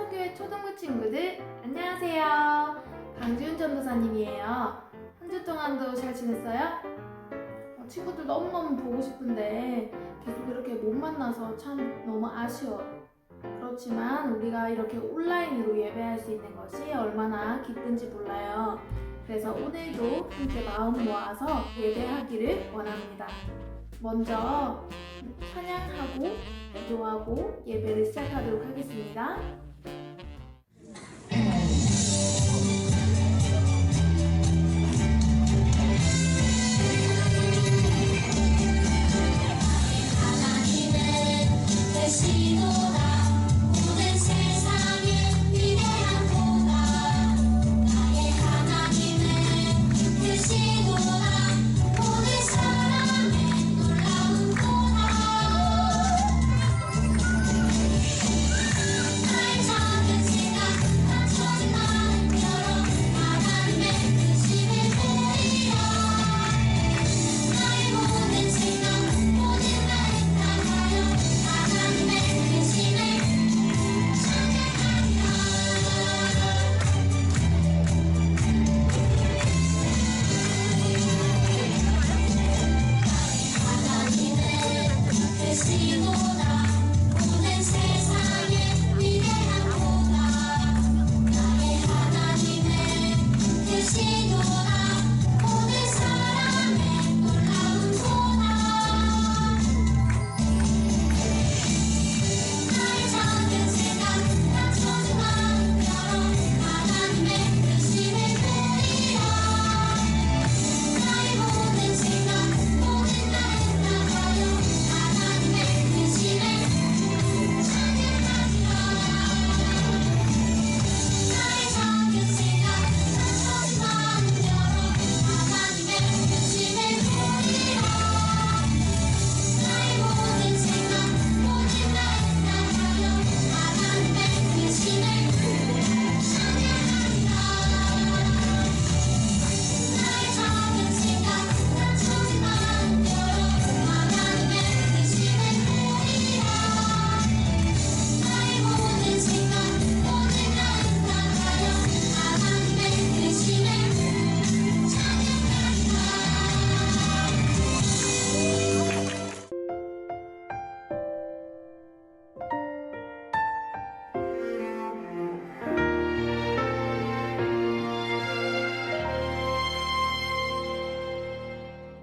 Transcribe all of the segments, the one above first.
천호교회 초등부 친구들 안녕하세요. 강지훈 전도사님이에요. 한 주 동안도 잘 지냈어요? 친구들 너무너무 보고 싶은데 계속 이렇게 못 만나서 참 너무 아쉬워. 그렇지만 우리가 이렇게 온라인으로 예배할 수 있는 것이 얼마나 기쁜지 몰라요. 그래서 오늘도 함께 마음 모아서 예배하기를 원합니다. 먼저 찬양하고 기도하고 예배를 시작하도록 하겠습니다.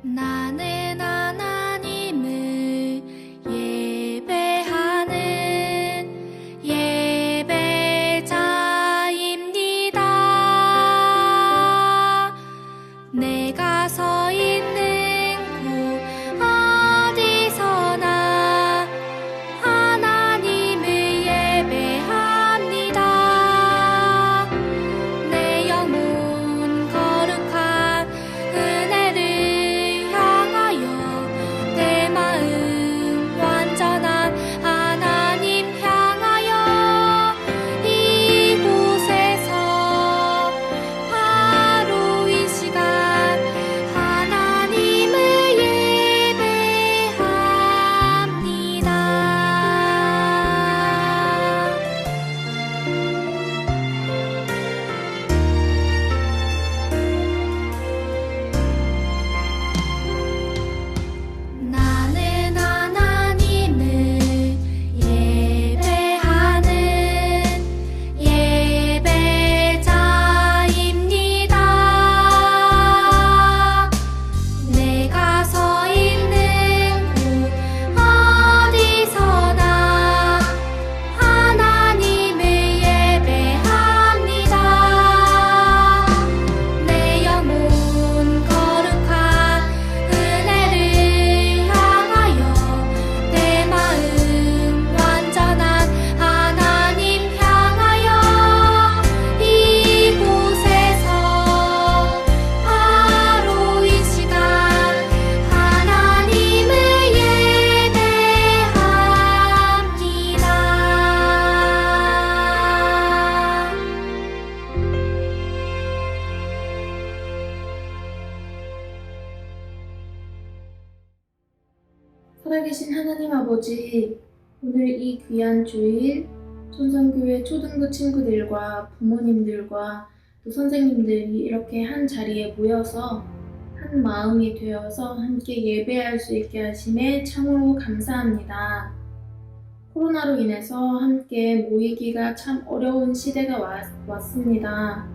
나는 하나님을 예배하는 예배자입니다. 내가 서 있는 곳 어디서나 하나님을 예배합니다. 내 영혼 거룩한 은혜를 내 마음 완전한 하나님 향하여 이곳에서 바로 이 시간 하나님을 예배합니다. 나는 하나님을 예배하는 예배자입니다. 내가 서 있는 곳 어디서나 하나님을 예배합니다. 내 영혼 거룩한 은혜를 향하여 내 마음 완전한 하나님 향하여 이곳에서 바로 이 시간 하나님을 예배합니다. 살아계신 하나님 아버지, 오늘 이 귀한 주일 천성교회 초등부 친구들과 부모님들과 또 선생님들이 이렇게 한 자리에 모여서 한 마음이 되어서 함께 예배할 수 있게 하심에 참으로 감사합니다. 코로나로 인해서 함께 모이기가 참 어려운 시대가 왔습니다.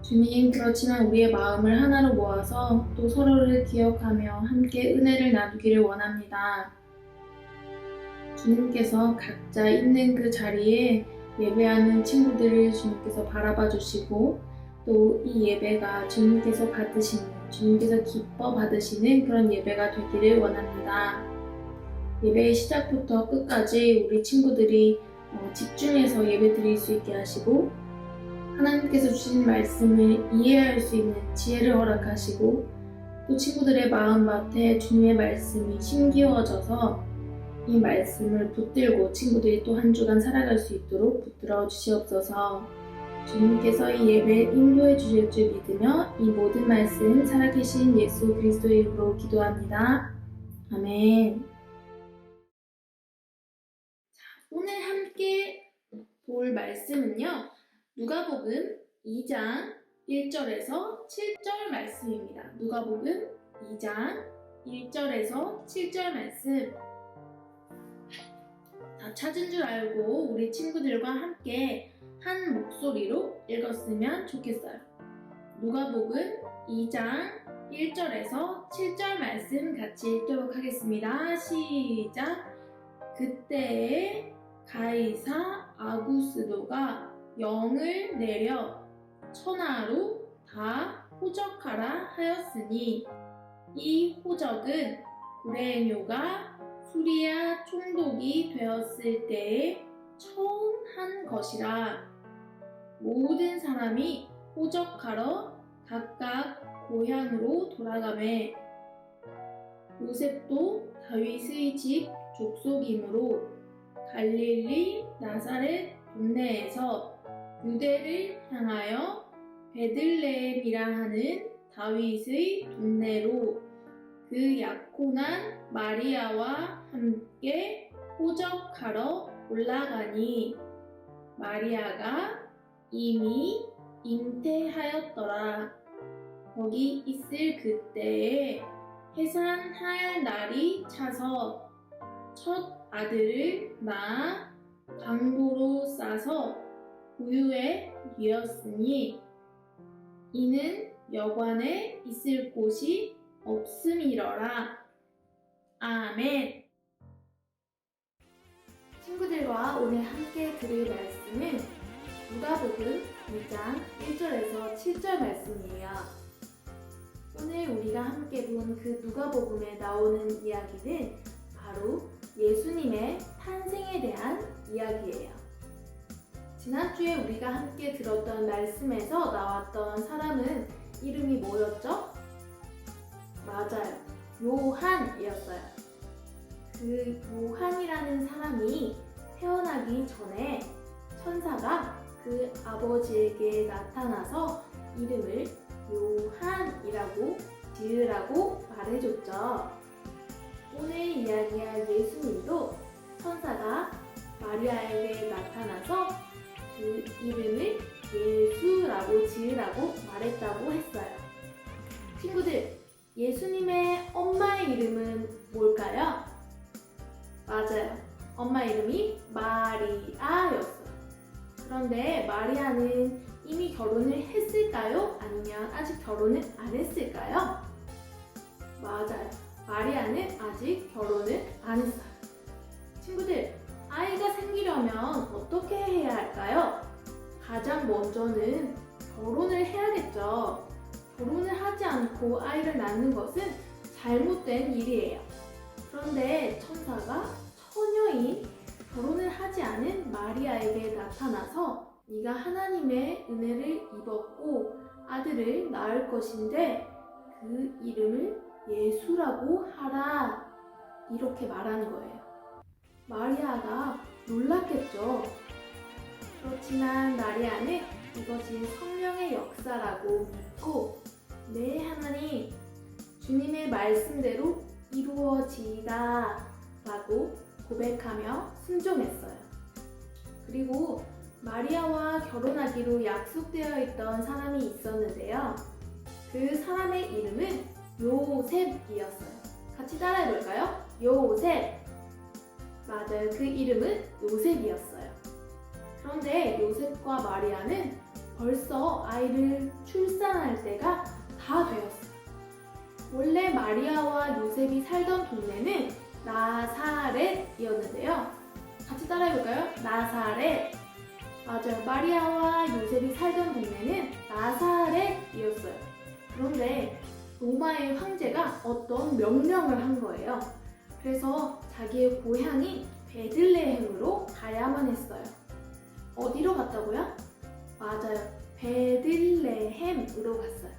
주님, 그렇지만 우리의 마음을 하나로 모아서 또 서로를 기억하며 함께 은혜를 나누기를 원합니다. 주님께서 각자 있는 그 자리에 예배하는 친구들을 주님께서 바라봐 주시고 또 이 예배가 주님께서 받으시는, 주님께서 기뻐 받으시는 그런 예배가 되기를 원합니다. 예배의 시작부터 끝까지 우리 친구들이 집중해서 예배 드릴 수 있게 하시고 하나님께서 주신 말씀을 이해할 수 있는 지혜를 허락하시고 또 친구들의 마음밭에 주님의 말씀이 심기워져서 이 말씀을 붙들고 친구들이 또 한 주간 살아갈 수 있도록 붙들어 주시옵소서. 주님께서 이 예배에 인도해 주실 줄 믿으며 이 모든 말씀 살아계신 예수 그리스도의 이름으로 기도합니다. 아멘. 오늘 함께 볼 말씀은요, 누가복음 2장 1절에서 7절 말씀입니다. 누가복음 2장 1절에서 7절 말씀. 다 찾은 줄 알고 우리 친구들과 함께 한 목소리로 읽었으면 좋겠어요. 누가복음 2장 1절에서 7절 말씀 같이 읽도록 하겠습니다. 시작! 그때에 가이사 아구스도가 영을 내려 천하로 다 호적하라 하였으니 이 호적은 구레뇨가 수리아 총독이 되었을 때에 처음 한 것이라. 모든 사람이 호적하러 각각 고향으로 돌아가매 요셉도 다윗의 집 족속이므로 갈릴리 나사렛 동네에서 유대를 향하여 베들레헴이라 하는 다윗의 동네로 그 약혼한 마리아와 함께 호적하러 올라가니 마리아가 이미 잉태하였더라. 거기 있을 그때에 해산할 날이 차서 첫 아들을 낳아 강보로 싸서 구유에 뉘었으니 이는 여관에 있을 곳이 없음이러라. 아멘. 친구들과 오늘 함께 들을 말씀은 누가복음 2장 1절에서 7절 말씀이에요. 오늘 우리가 함께 본 그 누가복음에 나오는 이야기는 바로 예수님의 탄생에 대한 이야기예요. 지난주에 우리가 함께 들었던 말씀에서 나왔던 사람은 이름이 뭐였죠? 맞아요. 요한이었어요. 그 요한이라는 사람이 태어나기 전에 천사가 그 아버지에게 나타나서 이름을 요한이라고 지으라고 말해줬죠. 오늘 이야기할 예수님도 천사가 마리아에게 나타나서 그 이름을 예수라고 지으라고 말했다고 했어요. 친구들, 예수님의 엄마의 이름은 뭘까요? 맞아요. 엄마 이름이 마리아였어요. 그런데 마리아는 이미 결혼을 했을까요? 아니면 아직 결혼을 안 했을까요? 맞아요. 마리아는 아직 결혼을 안 했어요. 친구들, 아이가 생기려면 어떻게 해야 할까요? 가장 먼저는 결혼을 해야겠죠. 결혼을 하지 않고 아이를 낳는 것은 잘못된 일이에요. 그런데 천사가 처녀인 결혼을 하지 않은 마리아에게 나타나서 네가 하나님의 은혜를 입었고 아들을 낳을 것인데 그 이름을 예수라고 하라, 이렇게 말하는 거예요. 마리아가 놀랐겠죠. 그렇지만 마리아는 이것이 성령의 역사라고 믿고 네 하나님, 주님의 말씀대로 이루어지이다 라고 고백하며 순종했어요. 그리고 마리아와 결혼하기로 약속되어 있던 사람이 있었는데요. 그 사람의 이름은 요셉이었어요. 같이 따라해 볼까요? 요셉. 맞아요. 그 이름은 요셉이었어요. 그런데 요셉과 마리아는 벌써 아이를 출산할 때가 다 되었어요. 원래 마리아와 요셉이 살던 동네는 나사렛이었는데요. 같이 따라해볼까요? 나사렛. 맞아요. 마리아와 요셉이 살던 동네는 나사렛이었어요. 그런데 로마의 황제가 어떤 명령을 한 거예요. 그래서 자기의 고향인 베들레헴으로 가야만 했어요. 어디로 갔다고요? 맞아요. 베들레헴으로 갔어요.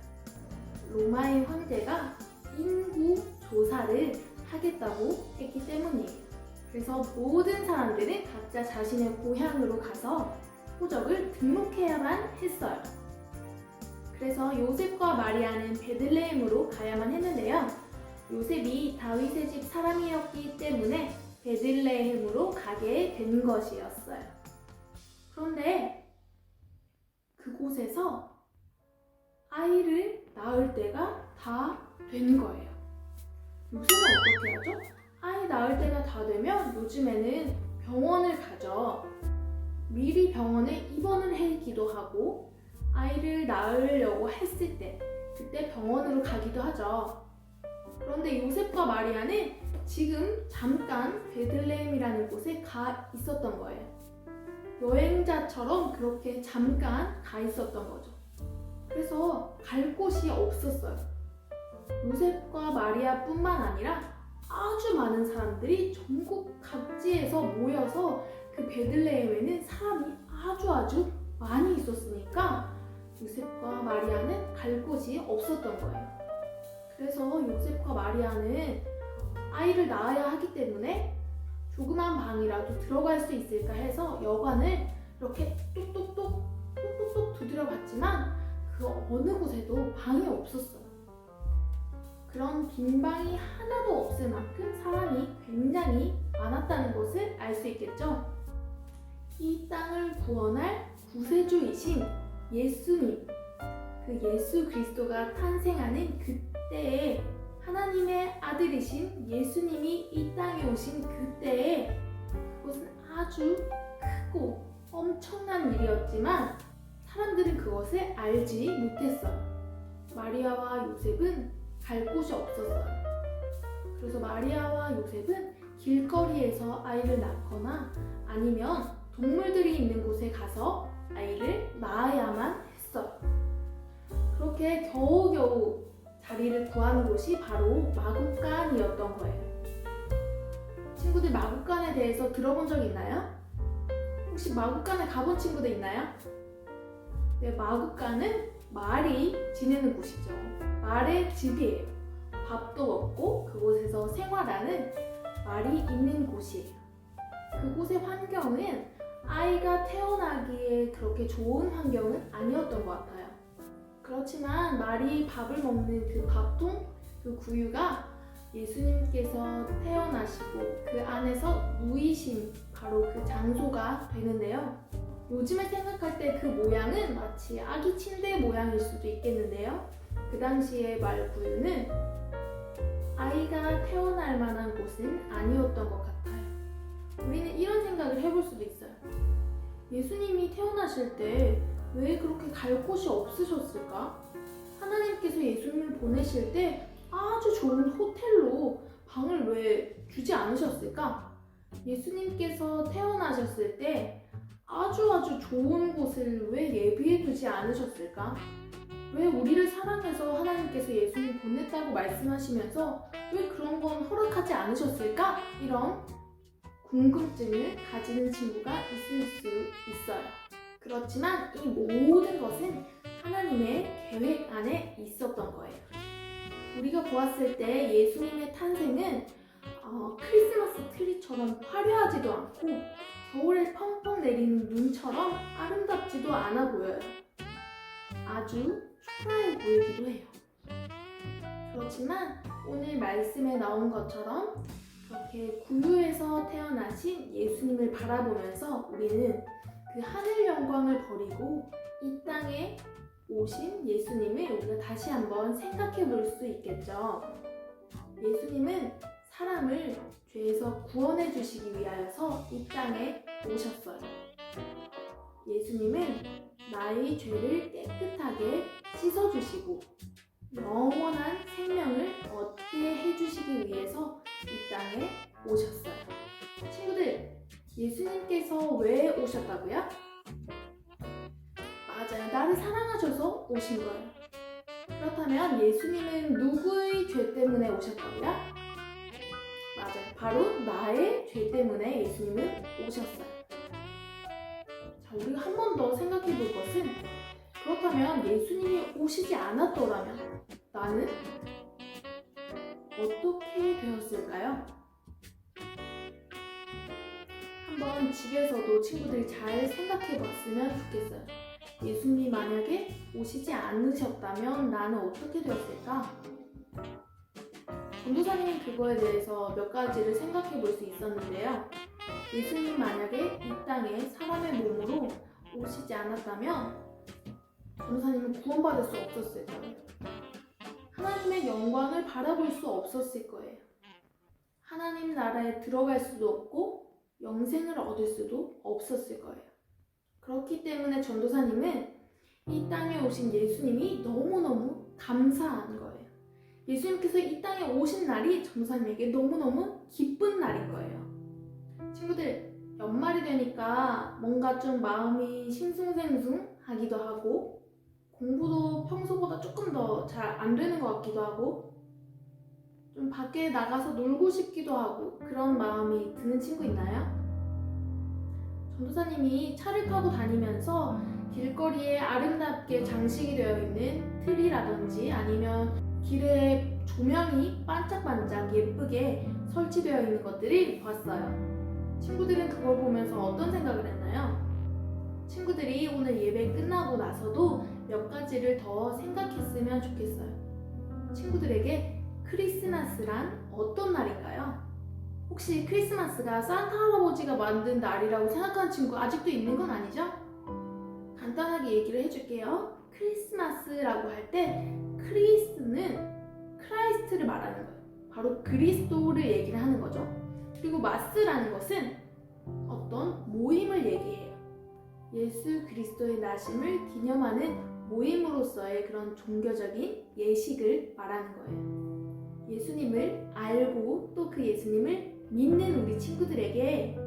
로마의 황제가 인구 조사를 하겠다고 했기 때문이에요. 그래서 모든 사람들은 각자 자신의 고향으로 가서 호적을 등록해야만 했어요. 그래서 요셉과 마리아는 베들레헴으로 가야만 했는데요. 요셉이 다윗의 집 사람이었기 때문에 베들레헴으로 가게 된 것이었어요. 그런데 그곳에서 아이를 낳을 때가 다 된 거예요. 요새는 어떻게 하죠? 아이 낳을 때가 다 되면 요즘에는 병원을 가죠. 미리 병원에 입원을 해기도 하고 아이를 낳으려고 했을 때 그때 병원으로 가기도 하죠. 그런데 요셉과 마리아는 지금 잠깐 베들레헴이라는 곳에 가 있었던 거예요. 여행자처럼 그렇게 잠깐 가 있었던 거죠. 그래서 갈 곳이 없었어요. 요셉과 마리아뿐만 아니라 아주 많은 사람들이 전국 각지에서 모여서 그 베들레헴에는 사람이 아주 많이 있었으니까 요셉과 마리아는 갈 곳이 없었던 거예요. 그래서 요셉과 마리아는 아이를 낳아야 하기 때문에 조그만 방이라도 들어갈 수 있을까 해서 여관을 이렇게 똑똑똑 두드려 봤지만 그 어느 곳에도 방이 없었어요. 그런 빈 방이 하나도 없을 만큼 사람이 굉장히 많았다는 것을 알 수 있겠죠? 이 땅을 구원할 구세주이신 예수님, 그 예수 그리스도가 탄생하는 그때에 하나님의 아들이신 예수님이 이 땅에 오신 그때에 그것은 아주 크고 엄청난 일이었지만 사람들은 그것을 알지 못했어요. 마리아와 요셉은 갈 곳이 없었어요. 그래서 마리아와 요셉은 길거리에서 아이를 낳거나 아니면 동물들이 있는 곳에 가서 아이를 낳아야만 했어요. 그렇게 겨우겨우 자리를 구한 곳이 바로 마구간이었던 거예요. 친구들 마구간에 대해서 들어본 적 있나요? 혹시 마구간에 가본 친구들 있나요? 네, 마구간은 말이 지내는 곳이죠. 말의 집이에요. 밥도 먹고 그곳에서 생활하는 말이 있는 곳이에요. 그곳의 환경은 아이가 태어나기에 그렇게 좋은 환경은 아니었던 것 같아요. 그렇지만 말이 밥을 먹는 그 밥통, 그 구유가 예수님께서 태어나시고 그 안에서 누이신 바로 그 장소가 되는데요. 요즘에 생각할 때 그 모양은 마치 아기 침대 모양일 수도 있겠는데요. 그 당시의 말 구유는 아이가 태어날 만한 곳은 아니었던 것 같아요. 우리는 이런 생각을 해볼 수도 있어요. 예수님이 태어나실 때 왜 그렇게 갈 곳이 없으셨을까? 하나님께서 예수님을 보내실 때 아주 좋은 호텔로 방을 왜 주지 않으셨을까? 예수님께서 태어나셨을 때 아주 좋은 곳을 왜 예비해 두지 않으셨을까? 왜 우리를 사랑해서 하나님께서 예수님 보냈다고 말씀하시면서 왜 그런 건 허락하지 않으셨을까? 이런 궁금증을 가지는 친구가 있을 수 있어요. 그렇지만 이 모든 것은 하나님의 계획 안에 있었던 거예요. 우리가 보았을 때 예수님의 탄생은 크리스마스 트리처럼 화려하지도 않고 겨울에 펑펑 내리는 눈처럼 아름답지도 않아 보여요. 아주 초라해 보이기도 해요. 그렇지만 오늘 말씀에 나온 것처럼 그렇게 구유에서 태어나신 예수님을 바라보면서 우리는 그 하늘 영광을 버리고 이 땅에 오신 예수님을 우리가 다시 한번 생각해 볼 수 있겠죠. 예수님은 사람을 죄에서 구원해 주시기 위하여서 이 땅에 오셨어요. 예수님은 나의 죄를 깨끗하게 씻어주시고 영원한 생명을 얻게 해주시기 위해서 이 땅에 오셨어요. 친구들, 예수님께서 왜 오셨다고요? 맞아요. 나를 사랑하셔서 오신 거예요. 그렇다면 예수님은 누구의 죄 때문에 오셨다고요? 맞아요. 바로 나의 죄 때문에 예수님은 오셨어요. 자, 우리가 한 번 더 생각해 볼 것은, 그렇다면 예수님이 오시지 않았더라면 나는 어떻게 되었을까요? 한번 집에서도 친구들이 잘 생각해 봤으면 좋겠어요. 예수님이 만약에 오시지 않으셨다면 나는 어떻게 되었을까? 전도사님이 그거에 대해서 몇 가지를 생각해 볼 수 있었는데요. 예수님 만약에 이 땅에 사람의 몸으로 오시지 않았다면 전도사님은 구원받을 수 없었을 거예요. 하나님의 영광을 바라볼 수 없었을 거예요. 하나님 나라에 들어갈 수도 없고 영생을 얻을 수도 없었을 거예요. 그렇기 때문에 전도사님은 이 땅에 오신 예수님이 너무너무 감사한 거예요. 예수님께서 이 땅에 오신 날이 전도사님에게 너무너무 기쁜 날인 거예요. 친구들, 연말이 되니까 뭔가 좀 마음이 싱숭생숭하기도 하고 공부도 평소보다 조금 더 잘 안 되는 것 같기도 하고 좀 밖에 나가서 놀고 싶기도 하고 그런 마음이 드는 친구 있나요? 전도사님이 차를 타고 다니면서 길거리에 아름답게 장식이 되어 있는 트리라든지 아니면 길에 조명이 반짝반짝 예쁘게 설치되어 있는 것들을 봤어요. 친구들은 그걸 보면서 어떤 생각을 했나요? 친구들이 오늘 예배 끝나고 나서도 몇 가지를 더 생각했으면 좋겠어요. 친구들에게 크리스마스란 어떤 날인가요? 혹시 크리스마스가 산타 할아버지가 만든 날이라고 생각하는 친구 아직도 있는 건 아니죠? 간단하게 얘기를 해줄게요. 크리스마스라고 할 때 크리스는 크라이스트를 말하는 거예요. 바로 그리스도를 얘기를 하는 거죠. 그리고 마스라는 것은 어떤 모임을 얘기해요. 예수 그리스도의 나심을 기념하는 모임으로서의 그런 종교적인 예식을 말하는 거예요. 예수님을 알고 또 그 예수님을 믿는 우리 친구들에게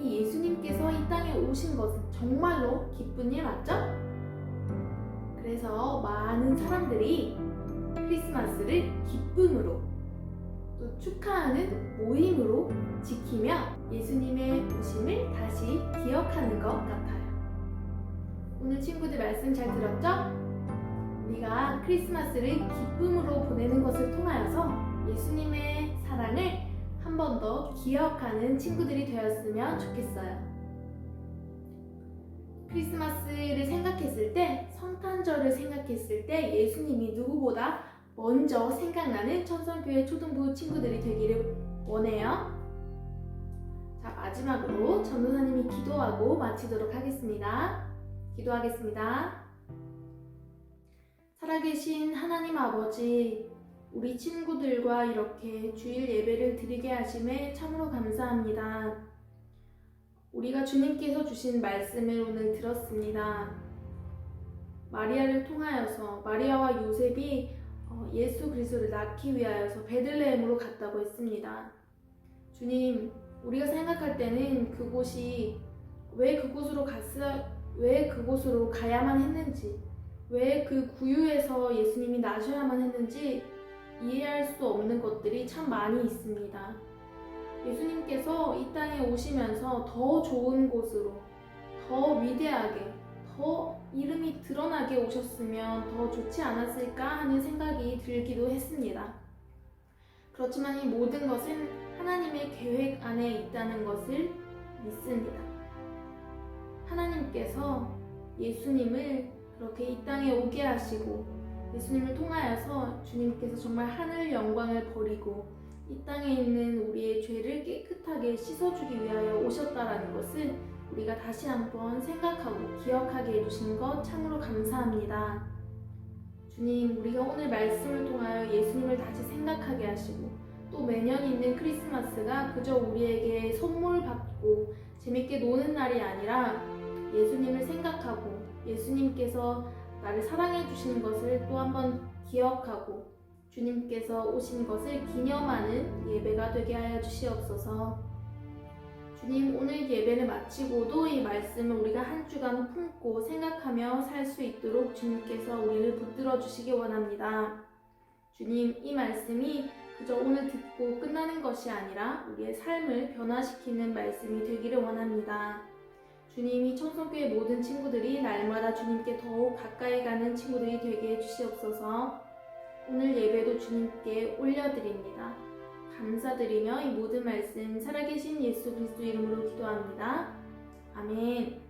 이 예수님께서 이 땅에 오신 것은 정말로 기쁜 일 맞죠? 그래서 많은 사람들이 크리스마스를 기쁨으로 또 축하하는 모임으로 지키며 예수님의 오심을 다시 기억하는 것 같아요. 오늘 친구들 말씀 잘 들었죠? 우리가 크리스마스를 기쁨으로 보내는 것을 통하여서 예수님의 사랑을 한 번 더 기억하는 친구들이 되었으면 좋겠어요. 크리스마스를 생각했을 때, 성탄절을 생각했을 때 예수님이 누구보다 먼저 생각나는 천성교회 초등부 친구들이 되기를 원해요. 자, 마지막으로 전도사님이 기도하고 마치도록 하겠습니다. 기도하겠습니다. 살아계신 하나님 아버지, 우리 친구들과 이렇게 주일 예배를 드리게 하심에 참으로 감사합니다. 우리가 주님께서 주신 말씀을 오늘 들었습니다. 마리아를 통하여서 마리아와 요셉이 예수 그리스도를 낳기 위하여서 베들레헴으로 갔다고 했습니다. 주님, 우리가 생각할 때는 그곳이 왜 그곳으로 가야만 했는지, 왜 그 구유에서 예수님이 나셔야만 했는지 이해할 수 없는 것들이 참 많이 있습니다. 예수님께서 이 땅에 오시면서 더 좋은 곳으로, 더 위대하게, 더 이름이 드러나게 오셨으면 더 좋지 않았을까 하는 생각이 들기도 했습니다. 그렇지만 이 모든 것은 하나님의 계획 안에 있다는 것을 믿습니다. 하나님께서 예수님을 그렇게 이 땅에 오게 하시고 예수님을 통하여서 주님께서 정말 하늘 영광을 버리고 이 땅에 있는 우리의 죄를 깨끗하게 씻어주기 위하여 오셨다라는 것을 우리가 다시 한번 생각하고 기억하게 해주신 것 참으로 감사합니다. 주님, 우리가 오늘 말씀을 통하여 예수님을 다시 생각하게 하시고 또 매년 있는 크리스마스가 그저 우리에게 선물 받고 재밌게 노는 날이 아니라 예수님을 생각하고 예수님께서 나를 사랑해 주시는 것을 또 한번 기억하고 주님께서 오신 것을 기념하는 예배가 되게 하여 주시옵소서. 주님, 오늘 예배를 마치고도 이 말씀을 우리가 한 주간 품고 생각하며 살 수 있도록 주님께서 우리를 붙들어 주시기 원합니다. 주님, 이 말씀이 그저 오늘 듣고 끝나는 것이 아니라 우리의 삶을 변화시키는 말씀이 되기를 원합니다. 주님이 청송교회 모든 친구들이 날마다 주님께 더욱 가까이 가는 친구들이 되게 해주시옵소서. 오늘 예배도 주님께 올려드립니다. 감사드리며 이 모든 말씀 살아계신 예수 그리스도 이름으로 기도합니다. 아멘.